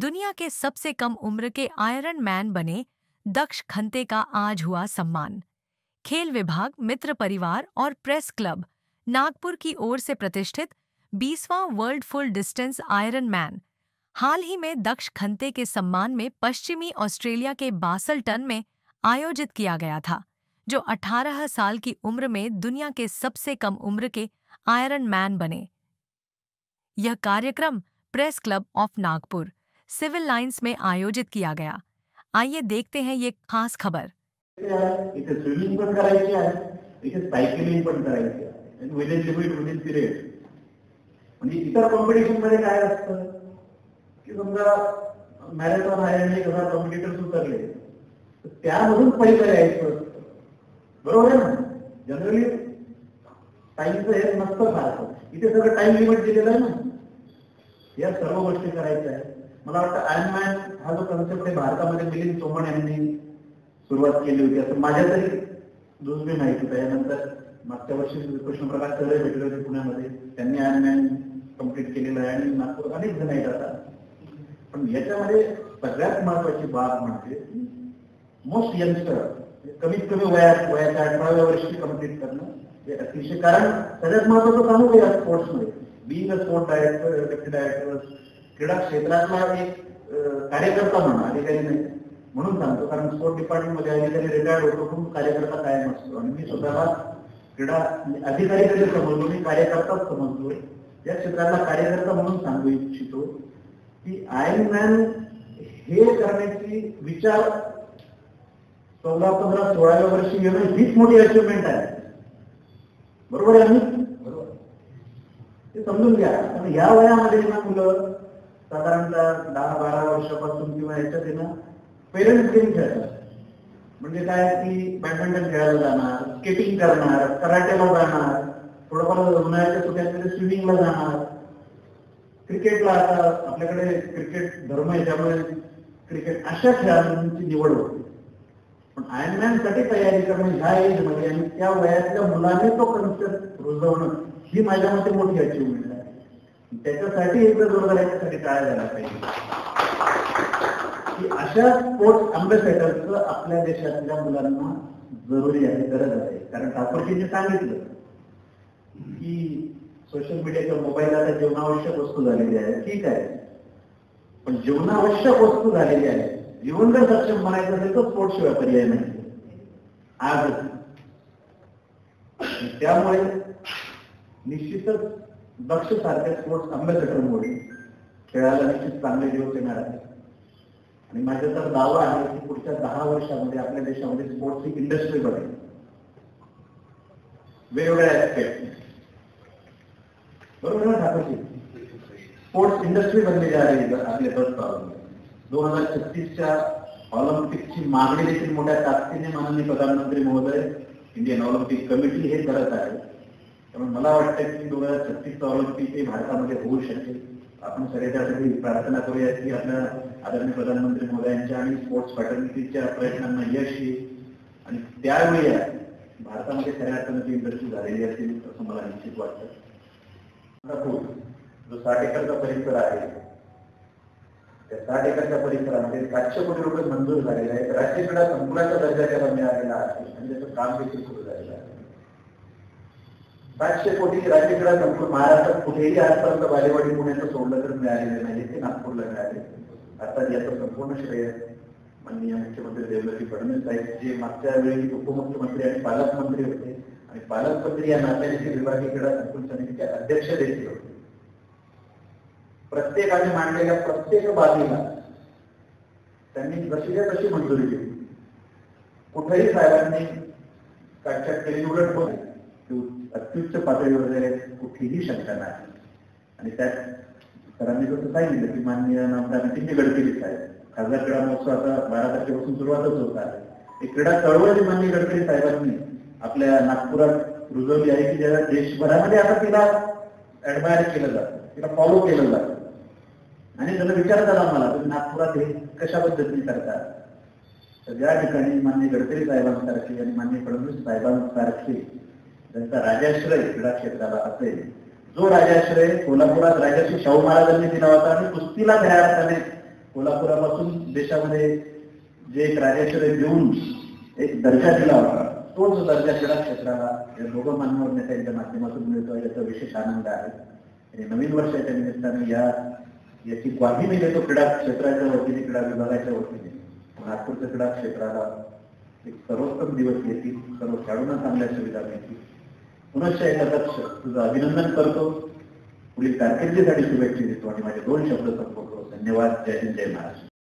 दुनिया के सबसे कम उम्र के आयरन मैन बने दक्ष खंते का आज हुआ सम्मान। खेल विभाग, मित्र परिवार और प्रेस क्लब नागपुर की ओर से प्रतिष्ठित 20वां world full distance iron man हाल ही में दक्ष खंते के सम्मान में पश्चिमी ऑस्ट्रेलिया के बासल्टन में आयोजित किया गया था, जो 18 साल की उम्र में दुनिया के सबसे कम उम्र के आयरन मैन बने। यह कार्यक्रम press club of Nagpur civil lines में आयोजित किया गया। आइए देखते हैं ये खास खबर। इथे स्विमिंग पण करायची आहे, इथे सायकलिंग पण करायची आहे, विदिन लिमिट विदिन पिरियड. म्हणजे इतर कॉम्पिटिशन मध्ये काय असतं की समजा मॅरेथॉन आहे आणि 1000 कॉम्पिटिटर्स उतरले तर त्यामधून पहिलं यायचं असतं, बरोबर आहे ना. जनरली टाइमचं हे नसतं फारसं. इथे सगळं टाइम लिमिट दिलेलं आहे ना. या सर्व गोष्टी करायच्या आहेत. मला वाटतं आयर्नमॅन हा जो कन्सेप्ट आहे भारतामध्ये मिलिंद सोमण यांनी सुरुवात केली होती असं माझ्या तरी दुसरी माहिती आहे. यानंतर मागच्या वर्षी कृष्णप्रकाश सर भेटले होते पुण्यामध्ये, त्यांनी आयर्नमॅन कम्प्लीट केलेलं आहे आणि नागपूर अनेक जण आहेत आता. पण याच्यामध्ये सगळ्यात महत्वाची बाब म्हणजे मोस्ट यंगस्टर, कमीत कमी वयाच्या 18व्या वर्षी कम्प्लीट करणं हे अतिशय. कारण सगळ्यात महत्वाचं काम होतं या स्पोर्ट्समध्ये. Being a sport director, deputy director, क्रीडा क्षेत्रातला एक कार्यकर्ता म्हणा, अधिकारी नाही म्हणून सांगतो. कारण स्पोर्ट डिपार्टमेंट मध्ये अधिकारी रिटायर्ड होतो पण कार्यकर्ता कायम असतो. आणि मी स्वतःला क्रीडा अधिकारी कधी समजलो, मी कार्यकर्ताच समजलोय. या क्षेत्रातला कार्यकर्ता म्हणून सांगू इच्छितो की आयर्नमॅन हे करण्याची विचार 14, 15, 16व्या वर्षी येणं हीच मोठी अचिव्हमेंट आहे. बरोबर आहे आम्ही, बरोबर ते समजून घ्या. पण या वयामध्ये ना मुलं साधारणतः 10-12 वर्षापासून किंवा याच्यात ना पेरेंट्स गेम खेळतात. म्हणजे काय की बॅडमिंटन खेळायला जाणार, स्केटिंग करणार, कराटेला जाणार, थोडंफार उन्हाळ्याच्या सुट्ट्यांमध्ये स्विमिंगला जाणार, क्रिकेटला. आता आपल्याकडे क्रिकेट धर्म आहे त्यामुळे क्रिकेट अशा खेळांची निवड होते. पण आयर्नमॅन साठी तयारी करणं ह्या एज मध्ये आणि त्या वयातल्या मुलाने तो कन्सेप्ट रुजवणं ही माझ्या मते मोठी अचिव्हमेंट आहे. त्याच्यासाठी एकदा जोरदार याच्यासाठी टाळ्या झाला पाहिजे की अशा स्पोर्ट्स अँबॅसेडरचं आपल्या देशातल्या मुलांना जरुरी आहे, गरज आहे. कारण ठाकूरजींनी सांगितलं की सोशल मीडियाच्या मोबाईल आता जीवनावश्यक वस्तू झालेली आहे. ठीक आहे, पण जीवनावश्यक वस्तू झालेली आहे. जीवन जर सक्षम बनायचं असेल तर स्पोर्ट्स शिवाय पर्याय नाही आजच. त्यामुळे निश्चितच दक्ष सारख्या स्पोर्ट्स अँबॅसेडरमुळे खेळाला निश्चित चांगले दिवस येणार आहेत. आणि माझा तर दावा आहे की पुढच्या 10 वर्षामध्ये आपल्या देशामध्ये स्पोर्ट्सची इंडस्ट्री बनेल, वेगवेगळ्या ऍस्पेक्ट. बरोबर ना ठाकूरजी? स्पोर्ट्स इंडस्ट्री बनली जा रही है आपल्या 10 सालामध्ये. 2036च्या ऑलिम्पिकची मागणी देखील मोठ्या ताकदीने माननीय प्रधानमंत्री महोदय, इंडियन ऑलिम्पिक कमिटी हे करत आहे. त्यामुळे मला वाटतं की 2036चं ऑलिम्पिक हे भारतामध्ये होऊ शकेल. आपण सगळे त्यासाठी प्रार्थना करूया की आपल्या आदरणीय प्रधानमंत्री महोदयांच्या आणि स्पोर्ट्स फॅटर्निटीच्या प्रयत्नांना यश येईल आणि त्यावेळी भारतामध्ये खऱ्या अर्थानं ती इंडस्ट्री झालेली असेल असं मला निश्चित वाटतं. जो 60 एकरचा परिसर आहे त्या 60 एकरच्या परिसरामध्ये 700 कोटी रुपये मंजूर झालेले आहेत. राज्य क्रीडा संकुलाचा दर्जा त्याला मिळालेला आहे आणि त्याचं काम देखील सुरू झालेलं आहे. 700 कोटी राज्य क्रीडा संकुल महाराष्ट्रात कुठेही आजपर्यंत बालेवाडी पुण्याचं सोडलं तर मिळालेलं नाही, ते नागपूरला मिळाले. अर्थात याचं संपूर्ण श्रेय माननीय मुख्यमंत्री देवेंद्रजी फडणवीस साहेब, जे मागच्या वेळी उपमुख्यमंत्री आणि पालकमंत्री होते आणि पालकमंत्री या नात्याने विभागीय क्रीडा संकुल समितीचे अध्यक्ष देखील होते. प्रत्येकाने मांडलेल्या प्रत्येक बाबीला त्यांनी जशीच्या तशी मंजुरी दिली. कुठेही साहेबांनी काटछाट केली, उलट होत अत्युच्च पातळीवर कुठलीही शंका नाही. आणि त्यात सरांनी जसं सांगितलं की माननीय नामदार नितीन गडकरी साहेब, खासदार क्रीडा महोत्सव आता 12 तारखेपासून सुरुवातच होत आहे. ही क्रीडा चळवळ माननीय गडकरी साहेबांनी आपल्या नागपुरात रुजवली आहे की ज्याला देशभरामध्ये आता तिला ऍडमायर केलं जातं, तिला फॉलो केलं जातं. आणि जर विचारतात आम्हाला तुम्ही नागपुरात हे कशा पद्धतीने करतात, तर ज्या ठिकाणी माननीय गडकरी साहेबांसारखे आणि माननीय फडणवीस साहेबांसारखे त्यांचा राजाश्रय क्रीडा क्षेत्राला असेल, जो राजाश्रय कोल्हापुरात राजर्षी शाहू महाराजांनी दिला होता आणि कुस्तीला खऱ्या अर्थाने कोल्हापुरापासून देशामध्ये जे एक राजाश्रय देऊन एक दर्जा दिला होता, तोच दर्जा क्रीडा क्षेत्राला या दोघं मान्यवर नेत्यांच्या माध्यमातून मिळतो, याचा विशेष आनंद आहे. आणि नवीन वर्षाच्या निमित्ताने याची ग्वाही मी देतो क्रीडा क्षेत्राच्या वतीने, क्रीडा विभागाच्या वतीने. नागपूरच्या क्रीडा क्षेत्राला एक सर्वोत्तम दिवस येतील, सर्व खेळाडूंना चांगल्या सुविधा मिळतील. पुनश्च एकदा दक्ष तुझं अभिनंदन करतो, पुढील कारकिर्दीसाठी शुभेच्छा देतो आणि माझे 2 शब्द संपवतो. धन्यवाद. जय हिंद, जय महाराष्ट्र.